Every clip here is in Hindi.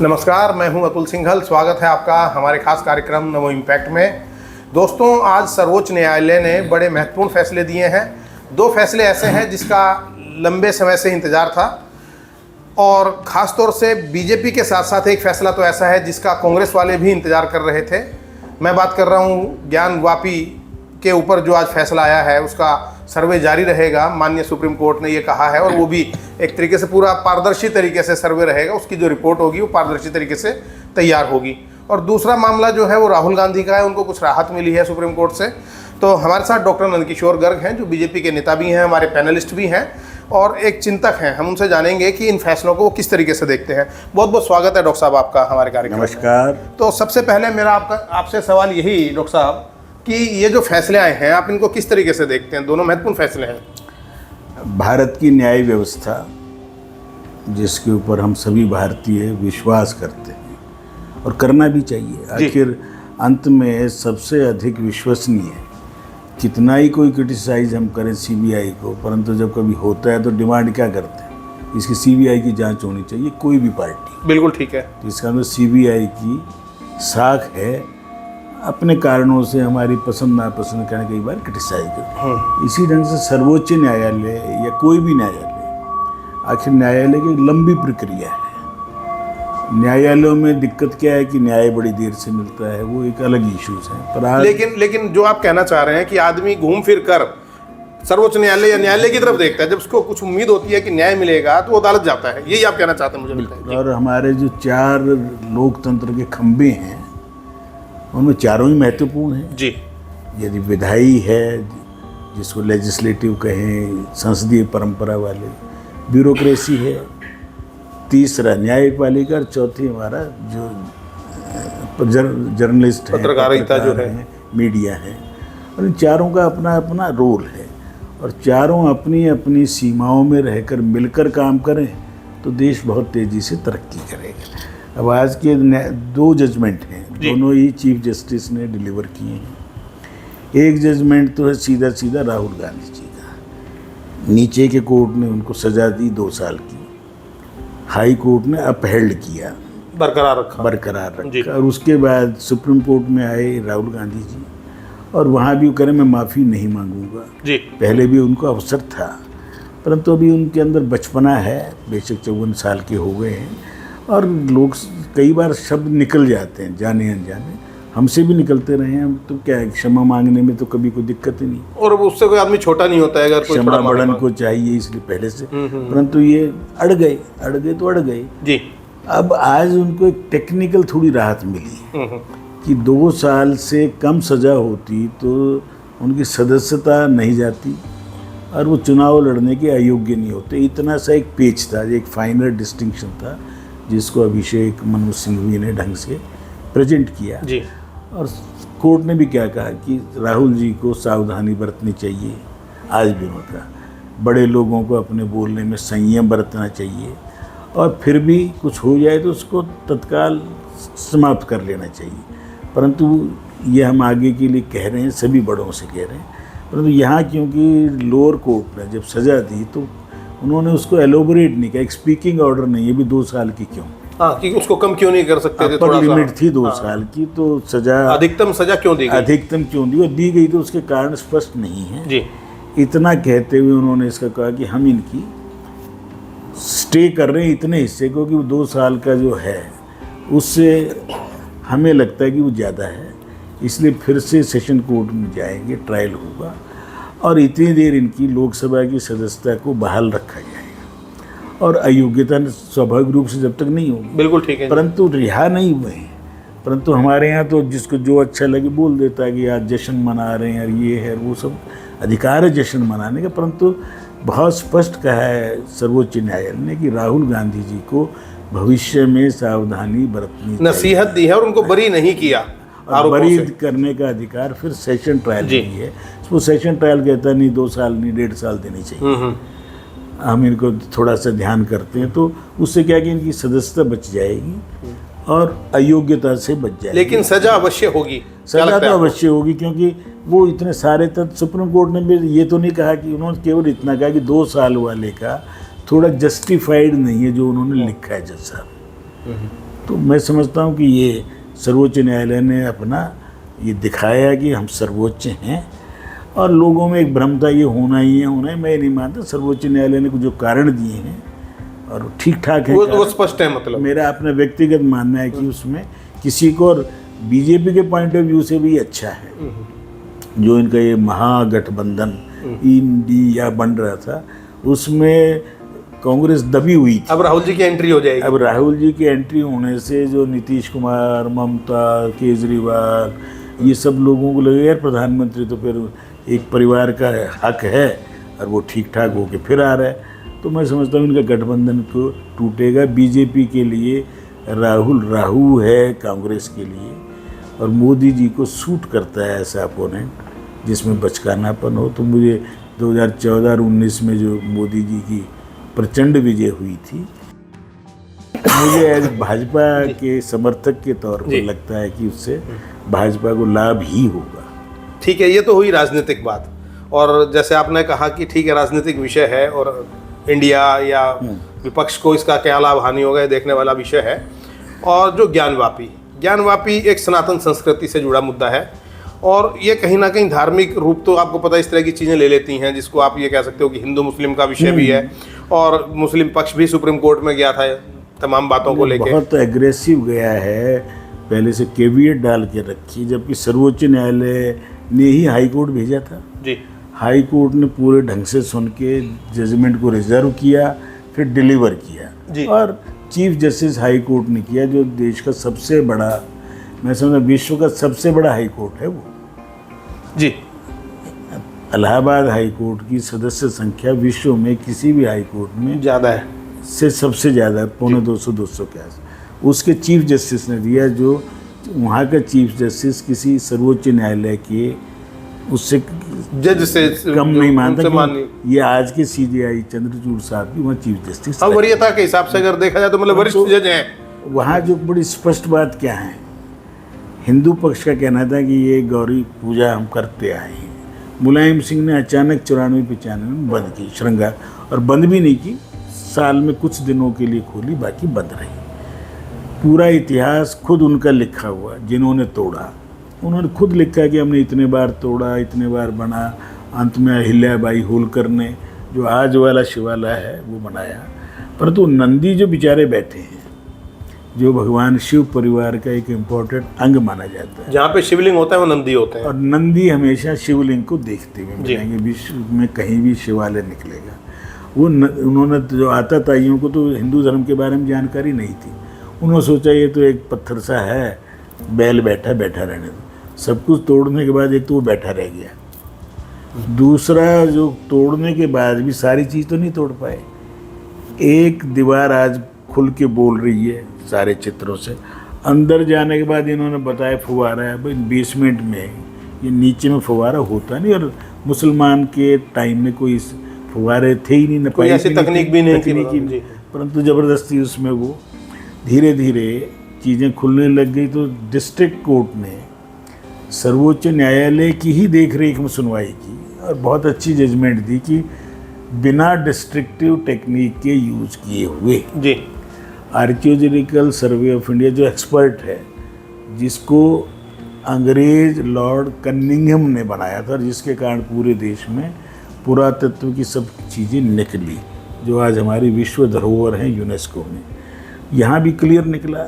नमस्कार, मैं हूं अतुल सिंघल। स्वागत है आपका हमारे खास कार्यक्रम नमो इम्पैक्ट में। दोस्तों, आज सर्वोच्च न्यायालय ने बड़े महत्वपूर्ण फैसले दिए हैं। दो फैसले ऐसे हैं जिसका लंबे समय से इंतज़ार था, और ख़ास तौर से बीजेपी के साथ साथ एक फ़ैसला तो ऐसा है जिसका कांग्रेस वाले भी इंतज़ार कर रहे थे। मैं बात कर रहा हूँ ज्ञान वापी के ऊपर जो आज फैसला आया है, उसका सर्वे जारी रहेगा, माननीय सुप्रीम कोर्ट ने ये कहा है, और वो भी एक तरीके से पूरा पारदर्शी तरीके से सर्वे रहेगा। उसकी जो रिपोर्ट होगी वो पारदर्शी तरीके से तैयार होगी। और दूसरा मामला जो है वो राहुल गांधी का है, उनको कुछ राहत मिली है सुप्रीम कोर्ट से। तो हमारे साथ डॉक्टर नंदकिशोर गर्ग हैं, जो बीजेपी के नेता भी हैं, हमारे पैनलिस्ट भी हैं और एक चिंतक हैं। हम उनसे जानेंगे कि इन फैसलों को वो किस तरीके से देखते हैं। बहुत बहुत स्वागत है डॉक्टर साहब आपका हमारे कार्यक्रम में। नमस्कार। तो सबसे पहले मेरा आपसे सवाल यही डॉक्टर साहब कि ये जो फैसले आए हैं, आप इनको किस तरीके से देखते हैं? दोनों महत्वपूर्ण फैसले हैं। भारत की न्याय व्यवस्था, जिसके ऊपर हम सभी भारतीय विश्वास करते हैं और करना भी चाहिए, आखिर अंत में सबसे अधिक विश्वसनीय, कितना ही कोई क्रिटिसाइज हम करें सीबीआई को, परंतु जब कभी होता है तो डिमांड क्या करते हैं? इसकी सीबीआई की जांच होनी चाहिए, कोई भी पार्टी। बिल्कुल ठीक है। तो इसका मतलब सीबीआई की साख है अपने कारणों से हमारी पसंद नापसंद करने कई बार क्रिटिसाइज करते। इसी ढंग से सर्वोच्च न्यायालय या कोई भी न्यायालय, आखिर न्यायालय की लंबी प्रक्रिया है। न्यायालयों में दिक्कत क्या है कि न्याय बड़ी देर से मिलता है, वो एक अलग इश्यूज है। पर आज लेकिन जो आप कहना चाह रहे हैं कि आदमी घूम फिर कर सर्वोच्च न्यायालय या न्यायालय की तरफ देखता है, जब उसको कुछ उम्मीद होती है कि न्याय मिलेगा तो वो अदालत जाता है। यही आप कहना चाहते हैं, मुझे लगता है। और हमारे जो 4 लोकतंत्र के खंभे हैं, उनमें चारों ही महत्वपूर्ण हैं जी। यदि विधायी है, जिसको लेजिस्लेटिव कहें, संसदीय परंपरा वाले, ब्यूरोक्रेसी है, तीसरा न्यायपालिका, और चौथी हमारा जो जर्नलिस्ट है, पत्रकारिता जो है, मीडिया है। और इन चारों का अपना अपना रोल है, और चारों अपनी अपनी सीमाओं में रहकर मिलकर काम करें तो देश बहुत तेज़ी से तरक्की करेगा। अब आज के 2 जजमेंट हैं, दोनों ही चीफ जस्टिस ने डिलीवर किए हैं। एक जजमेंट तो है सीधा सीधा राहुल गांधी जी का, नीचे के कोर्ट ने उनको सजा दी 2 साल की, हाई कोर्ट ने अपहेल्ड किया, बरकरार रखा। और उसके बाद सुप्रीम कोर्ट में आए राहुल गांधी जी, और वहाँ भी करें मैं माफ़ी नहीं मांगूंगा जी। पहले भी उनको अवसर था, परंतु अभी उनके अंदर बचपना है, बेशक 54 साल के हो गए हैं, और लोग कई बार शब्द निकल जाते हैं जाने अनजाने, हमसे भी निकलते रहे हैं। तो क्या है, क्षमा मांगने में तो कभी कोई दिक्कत ही नहीं, और उससे कोई आदमी छोटा नहीं होता है अगर कोई क्षमा बड़न को चाहिए, इसलिए पहले से। परंतु ये अड़ गए जी। अब आज उनको एक टेक्निकल थोड़ी राहत मिली कि 2 साल से कम सजा होती तो उनकी सदस्यता नहीं जाती और वो चुनाव लड़ने के अयोग्य नहीं होते। इतना सा एक पेच था, एक फाइनल डिस्टिंक्शन था, जिसको अभिषेक मनु सिंघवी ने ढंग से प्रेजेंट किया जी। और कोर्ट ने भी क्या कहा कि राहुल जी को सावधानी बरतनी चाहिए। आज भी उनका बड़े लोगों को अपने बोलने में संयम बरतना चाहिए, और फिर भी कुछ हो जाए तो उसको तत्काल समाप्त कर लेना चाहिए। परंतु ये हम आगे के लिए कह रहे हैं, सभी बड़ों से कह रहे हैं। परंतु यहाँ क्योंकि लोअर कोर्ट ने जब सज़ा दी तो उन्होंने उसको एलोबरेट नहीं किया। एक स्पीकिंग ऑर्डर नहीं, ये भी 2 साल की क्यों, कि उसको कम क्यों नहीं कर सकते थे? थोड़ा लिमिट थी 2 साल की, तो सजा अधिकतम सजा क्यों दी गई? अधिकतम क्यों दी, और दी गई तो उसके कारण स्पष्ट नहीं है जी। इतना कहते हुए उन्होंने इसका कहा कि हम इनकी स्टे कर रहे हैं इतने हिस्से को, कि वो 2 साल का जो है उससे हमें लगता है कि वो ज़्यादा है, इसलिए फिर से सेशन कोर्ट में जाएंगे, ट्रायल होगा, और इतनी देर इनकी लोकसभा की सदस्यता को बहाल रखा जाएगा, और अयोग्यता स्वाभाविक रूप से जब तक नहीं होगी। बिल्कुल ठीक है। परंतु रिहा नहीं हुए हैं। परंतु हमारे यहाँ तो जिसको जो अच्छा लगे बोल देता है कि आज जश्न मना रहे हैं, और ये है, वो सब अधिकार है जश्न मनाने का। परंतु बहुत स्पष्ट कहा है सर्वोच्च न्यायालय ने कि राहुल गांधी जी को भविष्य में सावधानी बरतनी, नसीहत दी है, और उनको बरी नहीं किया। बरी करने का अधिकार फिर सेशन ट्रायल दी है। वो सेशन ट्रायल कहता नहीं 2 साल नहीं 1.5 साल देनी चाहिए। हम इनको थोड़ा सा ध्यान करते हैं तो उससे क्या कि इनकी सदस्यता बच जाएगी और अयोग्यता से बच जाएगी। लेकिन सजा अवश्य होगी, सजा तो अवश्य होगी, क्योंकि वो इतने सारे तथ्य सुप्रीम कोर्ट ने भी ये तो नहीं कहा कि, उन्होंने केवल इतना कहा कि 2 साल वाले का थोड़ा जस्टिफाइड नहीं है जो उन्होंने लिखा है जज साहब। तो मैं समझता हूँ कि ये सर्वोच्च न्यायालय ने अपना ये दिखाया कि हम सर्वोच्च हैं, और लोगों में एक भ्रम था ये होना ही है, होना है। मैं नहीं मानता। सर्वोच्च न्यायालय ने जो कारण दिए हैं और ठीक ठाक है, वो स्पष्ट है। मतलब मेरा अपना व्यक्तिगत मानना है कि उसमें किसी को, और बीजेपी के पॉइंट ऑफ व्यू से भी अच्छा है। जो इनका ये महागठबंधन इंडिया बन रहा था, उसमें कांग्रेस दबी हुई थी। अब राहुल जी की एंट्री हो जाएगी। अब राहुल जी की एंट्री होने से जो नीतीश कुमार, ममता, केजरीवाल, ये सब लोगों को लगे यार प्रधानमंत्री तो फिर एक परिवार का हक है, और वो ठीक ठाक होके फिर आ रहा है। तो मैं समझता हूँ इनका गठबंधन को टूटेगा। बीजेपी के लिए राहु है, कांग्रेस के लिए, और मोदी जी को सूट करता है ऐसा अपोनेंट जिसमें बचकानापन हो। तो मुझे 2014 और 19 में जो मोदी जी की प्रचंड विजय हुई थी, मुझे एज भाजपा के समर्थक के तौर पर लगता है कि उससे भाजपा को लाभ ही होगा। ठीक है, ये तो हुई राजनीतिक बात। और जैसे आपने कहा कि ठीक है राजनीतिक विषय है, और इंडिया या विपक्ष को इसका क्या लाभ हानि होगा ये देखने वाला विषय है। और जो ज्ञानवापी एक सनातन संस्कृति से जुड़ा मुद्दा है, और ये कहीं ना कहीं धार्मिक रूप तो आपको पता है इस तरह की चीज़ें ले लेती हैं, जिसको आप ये कह सकते हो कि हिंदू मुस्लिम का विषय भी है। और मुस्लिम पक्ष भी सुप्रीम कोर्ट में गया था तमाम बातों को लेकर, बहुत एग्रेसिव गया है, पहले से केवियट डाल के रखी, जबकि सर्वोच्च न्यायालय ने ही हाई कोर्ट भेजा था जी। हाई कोर्ट ने पूरे ढंग से सुन के जजमेंट को रिजर्व किया, फिर डिलीवर किया जी। और चीफ जस्टिस हाई कोर्ट ने किया, जो देश का सबसे बड़ा, मैं समझता विश्व का सबसे बड़ा हाई कोर्ट है वो जी। इलाहाबाद हाई कोर्ट की सदस्य संख्या विश्व में किसी भी हाई कोर्ट में ज़्यादा है, से सबसे ज़्यादा, 250 के आस। उसके चीफ जस्टिस ने दिया, जो वहाँ का चीफ जस्टिस किसी सर्वोच्च न्यायालय के उससे जज से कम नहीं मानता। कि ये आज के CJI चंद्रचूड़ साहब भी वहाँ चीफ जस्टिस, अब वरीयता के हिसाब से अगर देखा जाए तो मतलब वरिष्ठ जज हैं वहाँ। जो बड़ी स्पष्ट बात क्या है, हिंदू पक्ष का कहना था कि ये गौरी पूजा हम करते आए हैं। मुलायम सिंह ने अचानक 94-95 में बंद की श्रृंगार, और बंद भी नहीं की, साल में कुछ दिनों के लिए खोली, बाकी बंद रही। पूरा इतिहास खुद उनका लिखा हुआ, जिन्होंने तोड़ा उन्होंने खुद लिखा कि हमने इतने बार तोड़ा, इतने बार बना। अंत में अहिल्याबाई होलकर ने जो आज वाला शिवालय है वो बनाया। परंतु नंदी जो बेचारे बैठे हैं, जो भगवान शिव परिवार का एक इम्पोर्टेंट अंग माना जाता है, जहाँ पे शिवलिंग होता है वो नंदी होते हैं, और नंदी हमेशा शिवलिंग को देखते हुए मिलेंगे। विश्व में कहीं भी शिवालय निकलेगा वो उन्होंने जो आता ताइयों को तो हिंदू धर्म के बारे में जानकारी नहीं थी। उन्होंने सोचा ये तो एक पत्थर सा है, बैल बैठा रहने दो। सब कुछ तोड़ने के बाद एक तो वो बैठा रह गया, दूसरा जो तोड़ने के बाद भी सारी चीज़ तो नहीं तोड़ पाए। एक दीवार आज खुल के बोल रही है सारे चित्रों से। अंदर जाने के बाद इन्होंने बताया फुवारा है भाई, बेसमेंट में ये नीचे में फुवारा होता नहीं, और मुसलमान के टाइम में कोई फुवारे थे ही नहीं, कोई ऐसी तकनीक भी नहीं थी, परंतु ज़बरदस्ती उसमें वो धीरे धीरे चीज़ें खुलने लग गई। तो डिस्ट्रिक्ट कोर्ट ने सर्वोच्च न्यायालय की ही देखरेख में सुनवाई की, और बहुत अच्छी जजमेंट दी कि बिना डिस्ट्रिक्टिव टेक्निक के यूज किए हुए जी आर्कियोलॉजिकल सर्वे ऑफ इंडिया जो एक्सपर्ट है, जिसको अंग्रेज लॉर्ड कनिंघम ने बनाया था, जिसके कारण पूरे देश में पुरातत्व की सब चीज़ें निकली जो आज हमारी विश्व धरोहर हैं यूनेस्को में। यहाँ भी क्लियर निकला।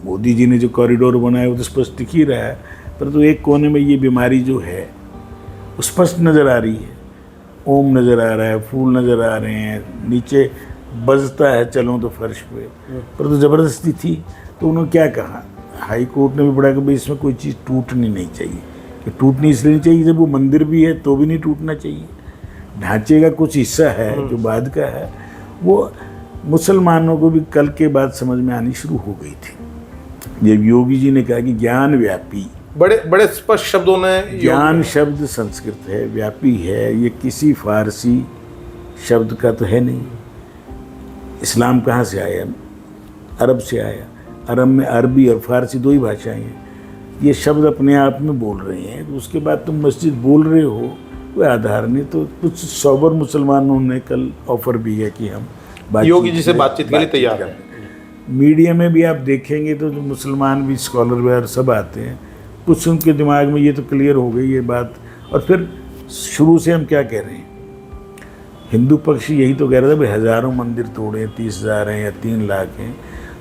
मोदी जी ने जो कॉरिडोर बनाया वो तो स्पष्ट दिख ही रहा है, परंतु एक कोने में ये बीमारी जो है वो स्पष्ट नज़र आ रही है। ओम नज़र आ रहा है, फूल नज़र आ रहे हैं, नीचे बजता है चलो तो फर्श पे, परंतु ज़बरदस्ती थी। तो उन्होंने क्या कहा, हाई कोर्ट ने भी पढ़ा कि भाई इसमें कोई चीज़ टूटनी नहीं चाहिए। कि टूटनी इसलिए नहीं चाहिए, जब वो मंदिर भी है तो भी नहीं टूटना चाहिए। ढांचे का कुछ हिस्सा है जो बाद का है, वो मुसलमानों को भी कल के बाद समझ में आनी शुरू हो गई थी। जब योगी जी ने कहा कि ज्ञान व्यापी, बड़े स्पष्ट शब्दों में, ज्ञान शब्द संस्कृत है, व्यापी है, ये किसी फारसी शब्द का तो है नहीं। इस्लाम कहाँ से आया? अरब से आया। अरब में अरबी और फारसी दो ही भाषाएं हैं। ये शब्द अपने आप में बोल रहे हैं, तो उसके बाद तुम मस्जिद बोल रहे हो, कोई आधार नहीं। तो कुछ सौबर मुसलमानों ने कल ऑफर भी है कि हम योगी जी से बातचीत के लिए तैयार हैं। मीडिया में भी आप देखेंगे तो जो मुसलमान भी स्कॉलर वगैरह सब आते हैं, कुछ उनके दिमाग में ये तो क्लियर हो गई ये बात। और फिर शुरू से हम क्या कह रहे हैं, हिंदू पक्ष यही तो कह रहा था भाई हज़ारों मंदिर तोड़े, 30,000 हैं या 3 लाख हैं।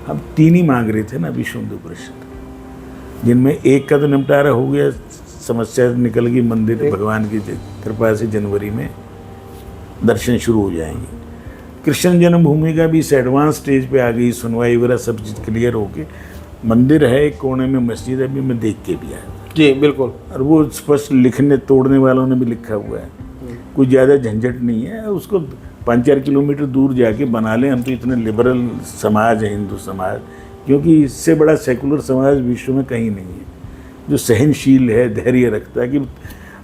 हम 3 ही मांग रहे थे ना विश्व हिंदू परिषद, जिनमें एक का तो निपटारा हो गया, समस्या निकल गई, मंदिर भगवान की कृपा से जनवरी में दर्शन शुरू हो जाएंगे। कृष्ण जन्मभूमि का भी इस एडवांस स्टेज पे आ गई, सुनवाई वगैरह सब चीज़ क्लियर हो के, मंदिर है एक कोने में, मस्जिद अभी मैं देख के भी आया। जी बिल्कुल। और वो स्पष्ट लिखने तोड़ने वालों ने भी लिखा हुआ है, कोई ज़्यादा झंझट नहीं है, उसको 5-4 किलोमीटर दूर जाके बना लें। हम तो इतने लिबरल समाज है हिंदू समाज, क्योंकि इससे बड़ा सेकुलर समाज विश्व में कहीं नहीं है, जो सहनशील है, धैर्य रखता है। कि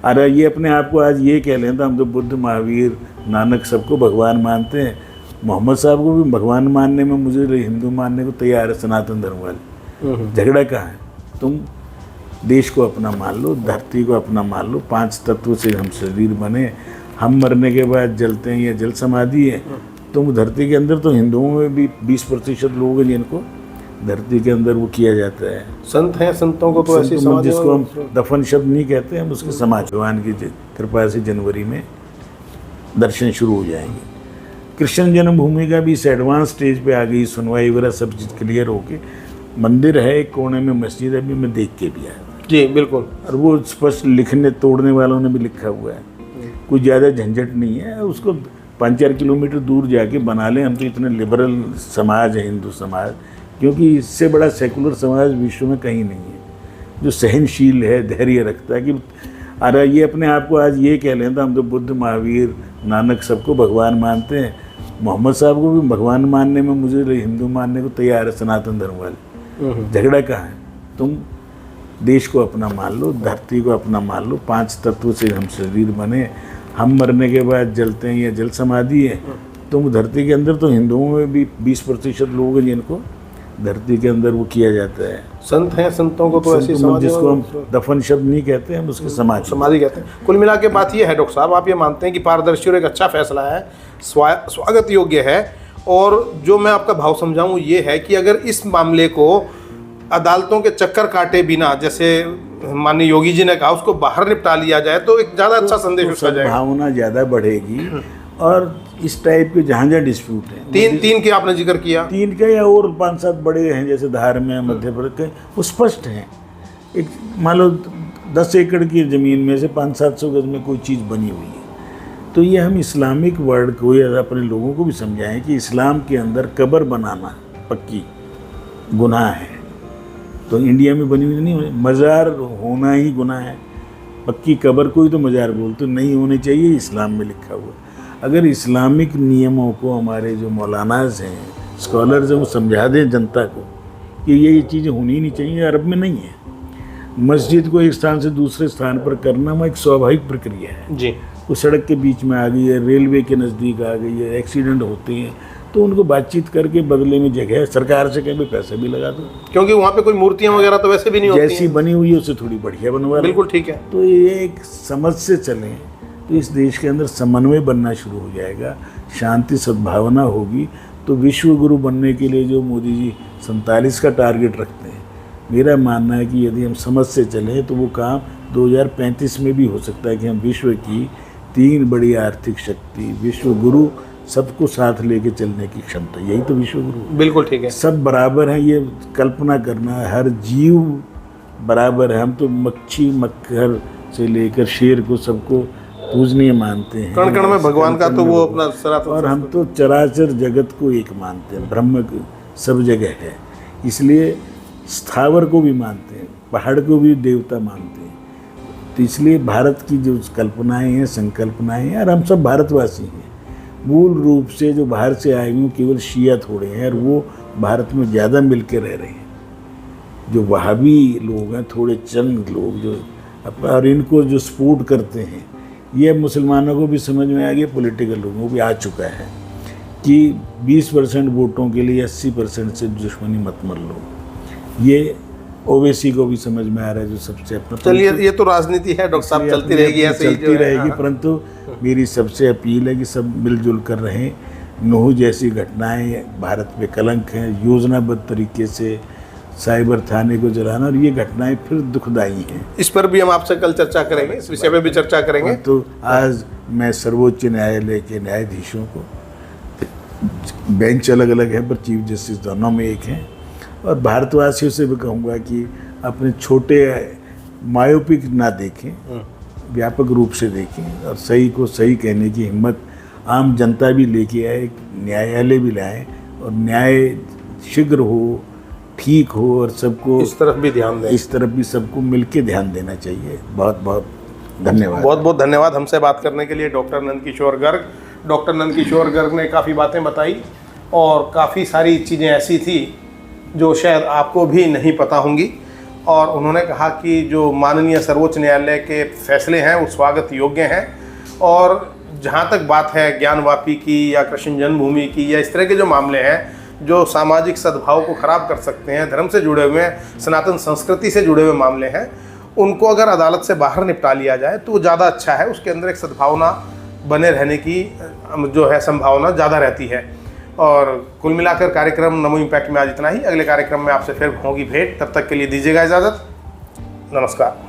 अरे ये अपने आप को आज ये कह लें तो हम तो बुद्ध, महावीर, नानक सबको भगवान मानते हैं, मोहम्मद साहब को भी भगवान मानने में मुझे हिंदू मानने को तैयार है सनातन धर्म वाले। झगड़ा कहाँ है? तुम देश को अपना मान लो, धरती को अपना मान लो, 5 तत्व से हम शरीर बने, हम मरने के बाद जलते हैं, या जल समाधि है। तुम धरती के अंदर तो हिंदुओं में भी 20% लोग हैं जिनको धरती के अंदर वो किया जाता है। संत हैं, संतों को तो ऐसी समाज, जिसको हम दफन शब्द नहीं कहते, हम उसके समाज। भगवान की कृपा से जनवरी में दर्शन शुरू हो जाएंगे। कृष्ण जन्मभूमि का भी इस एडवांस स्टेज पे आ गई, सुनवाई वगैरह सब चीज़ क्लियर हो के, मंदिर है एक कोने में, मस्जिद अभी मैं देख के भी आया। जी बिल्कुल। और वो स्पष्ट लिखने तोड़ने वालों ने भी लिखा हुआ है, कोई ज़्यादा झंझट नहीं है, उसको 5-4 किलोमीटर दूर जाके बना लें। हम तो इतने लिबरल समाज है हिंदू समाज, क्योंकि इससे बड़ा सेकुलर समाज विश्व में कहीं नहीं है, जो सहनशील है, धैर्य रखता है। कि अरे ये अपने आप को आज ये कह लें तो हम तो बुद्ध, महावीर, नानक सबको भगवान मानते हैं, मोहम्मद साहब को भी भगवान मानने में मुझे हिंदू मानने को तैयार है सनातन धर्म वाले। झगड़ा कहाँ है? तुम देश को अपना मान लो, धरती को अपना मान लो, 5 तत्व से हम शरीर बने, हम मरने के बाद जलते हैं, या जल समाधि है। तुम धरती के अंदर तो हिंदुओं में भी 20% लोग हैं जिनको धरती के अंदर वो किया जाता है। संत हैं, संतों को तो ऐसी समाज, जिसको हम दफन शब्द नहीं कहते, हम उसके समाधि कहते हैं। कुल मिला के बात ये है डॉक्टर साहब, आप ये मानते हैं कि पारदर्शी और एक अच्छा फैसला है, स्वागत योग्य है। और जो मैं आपका भाव समझाऊं ये है कि अगर इस मामले को अदालतों के चक्कर काटे बिना, जैसे माननीय योगी जी ने कहा, उसको बाहर निपटा लिया जाए तो एक ज़्यादा अच्छा संदेश उसका जाएगा, भावना ज़्यादा बढ़ेगी। और इस टाइप के जहाँ जहाँ डिस्प्यूट है, तीन के आपने जिक्र किया, 3 के या और 5-7 बड़े हैं, जैसे धार में, मध्य प्रदेश के, वो स्पष्ट हैं। एक मान लो 10 एकड़ की ज़मीन में से 500-700 गज में कोई चीज़ बनी हुई है, तो ये हम इस्लामिक वर्ल्ड को या अपने लोगों को भी समझाएं कि इस्लाम के अंदर कब्र बनाना पक्की गुनाह है। तो इंडिया में बनी हुई नहीं, मज़ार होना ही गुनाह है, पक्की कब्र को ही तो मज़ार बोलते, नहीं होनी चाहिए, इस्लाम में लिखा हुआ। अगर इस्लामिक नियमों को हमारे जो मौलानाज हैं, स्कॉलर्स हैं, वो समझा दें जनता को कि ये चीज़ें होनी नहीं चाहिए, अरब में नहीं है। मस्जिद को एक स्थान से दूसरे स्थान पर करना वो एक स्वाभाविक प्रक्रिया है जी। वो सड़क के बीच में आ गई है, रेलवे के नज़दीक आ गई है, एक्सीडेंट होते हैं, तो उनको बातचीत करके बदले में जगह सरकार से कहीं भी पैसे भी लगा दो, क्योंकि वहाँ पे कोई मूर्तियाँ वगैरह तो वैसे भी नहीं होती, जैसी बनी हुई है उससे थोड़ी बढ़िया बनवा। बिल्कुल ठीक है। तो ये एक समझ से चलें तो इस देश के अंदर समन्वय बनना शुरू हो जाएगा, शांति सद्भावना होगी। तो विश्व गुरु बनने के लिए जो मोदी जी 47 का टारगेट रखते हैं, मेरा मानना है कि यदि हम समझ से चलें तो वो काम 2035 में भी हो सकता है कि हम विश्व की 3 बड़ी आर्थिक शक्ति, विश्व गुरु, सबको साथ लेके चलने की क्षमता, यही तो विश्व गुरु। बिल्कुल ठीक है। सब बराबर हैं, ये कल्पना करना, हर जीव बराबर है। हम तो मच्छी मक्खर से लेकर शेर को सबको पूजनीय मानते हैं, कण कण में भगवान का, तो वो अपना सनातन। और हम तो चराचर जगत को एक मानते हैं, ब्रह्म सब जगह है, इसलिए स्थावर को भी मानते हैं, पहाड़ को भी देवता मानते हैं। तो इसलिए भारत की जो कल्पनाएं हैं, संकल्पनाएं हैं, और हम सब भारतवासी हैं। मूल रूप से जो बाहर से आए हुए केवल शिया थोड़े हैं, और वो भारत में ज़्यादा मिल के रह रहे हैं। जो वहाबी लोग हैं, थोड़े चंद लोग जो, और इनको जो सपोर्ट करते हैं, ये मुसलमानों को भी समझ में आ गया, पॉलिटिकल लोगों को भी आ चुका है कि 20% वोटों के लिए 80% से दुश्मनी मत मर लो। ये ओवैसी को भी समझ में आ रहा है, जो सबसे अपना। चलिए, ये तो राजनीति है डॉक्टर साहब, चलती रहेगी, ऐसे ही चलती रहेगी। परंतु मेरी सबसे अपील है कि सब मिलजुल कर रहें, नूह जैसी घटनाएं भारत पे कलंक हैं, योजनाबद्ध तरीके से साइबर थाने को जलाना, और ये घटनाएं फिर दुखदाई हैं। इस पर भी हम आपसे कल चर्चा करेंगे, इस विषय पे भी चर्चा करेंगे। तो आज मैं सर्वोच्च न्यायालय के न्यायाधीशों को, बेंच अलग अलग है पर चीफ जस्टिस दोनों में एक हैं, और भारतवासियों से भी कहूँगा कि अपने छोटे मायोपिक ना देखें, व्यापक रूप से देखें, और सही को सही कहने की हिम्मत आम जनता भी लेके आए, न्यायालय भी लाए, और न्याय शीघ्र हो, ठीक हो, और सबको इस तरफ भी ध्यान दें। इस तरफ भी सबको मिलके ध्यान देना चाहिए। बहुत बहुत धन्यवाद। बहुत बहुत धन्यवाद हमसे बात करने के लिए डॉक्टर नंदकिशोर गर्ग। डॉक्टर नंदकिशोर गर्ग ने काफ़ी बातें बताई, और काफ़ी सारी चीज़ें ऐसी थी जो शायद आपको भी नहीं पता होंगी, और उन्होंने कहा कि जो माननीय सर्वोच्च न्यायालय के फैसले हैं वो स्वागत योग्य हैं। और जहाँ तक बात है ज्ञानवापी की या कृष्ण जन्मभूमि की या इस तरह के जो मामले हैं जो सामाजिक सद्भाव को ख़राब कर सकते हैं, धर्म से जुड़े हुए हैं, सनातन संस्कृति से जुड़े हुए मामले हैं, उनको अगर अदालत से बाहर निपटा लिया जाए तो ज़्यादा अच्छा है। उसके अंदर एक सद्भावना बने रहने की जो है संभावना ज़्यादा रहती है। और कुल मिलाकर कार्यक्रम नमो इम्पैक्ट में आज इतना ही। अगले कार्यक्रम में आपसे फिर होगी भेंट, तब तक के लिए दीजिएगा इजाज़त। नमस्कार।